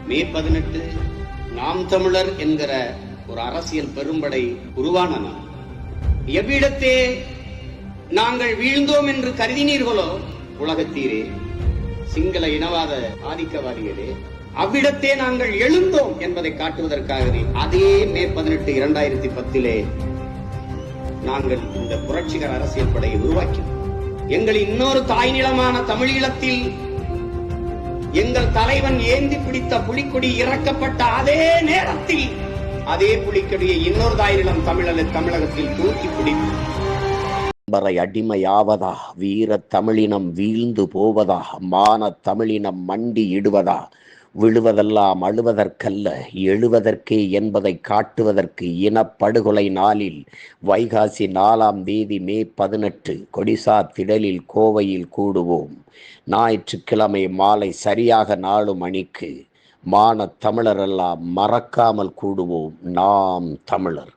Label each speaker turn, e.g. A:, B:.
A: மே 18 நாம் தமிழர் என்கிற ஒரு அரசியல் பெரும்படை உருவான நாள். எவ்விடத்தே நாங்கள் வீழ்ந்தோம் என்று கருதினீர்களோ உலகத்தீரே, சிங்கள இனவாத ஆதிக்கவாதிகளே, அவ்விடத்தே நாங்கள் எழுந்தோம் என்பதை காட்டுவதற்காகவே அதே மே 18 2010 நாங்கள் இந்த புரட்சிகர அரசியல் படையை உருவாக்கினோம். எங்கள் இன்னொரு தாய் நிலமான தமிழீழத்தில் எங்கள் தலைவன் ஏந்தி பிடித்த புலிக்கொடி இறக்கப்பட்ட அதே நேரத்தில் அதே புலிக்கொடியை இன்னொரு தாய் நிலம் தமிழகத்தில் தூக்கி பிடிக்கும்.
B: அடிமையாவதா, வீர தமிழினம் வீழ்ந்து போவதா, மான தமிழினம் மண்டி இடுவதா, விழுவதெல்லாம் அழுவதற்கல்ல எழுவதற்கே என்பதை காட்டுவதற்கு இனப்படுகொலை நாளில் வைகாசி 4ஆம் தேதி மே 18 கொடிசார் திடலில் கோவையில் கூடுவோம். ஞாயிற்றுக்கிழமை மாலை சரியாக 4 மணிக்கு மான தமிழரெல்லாம் மறக்காமல் கூடுவோம். நாம் தமிழர்.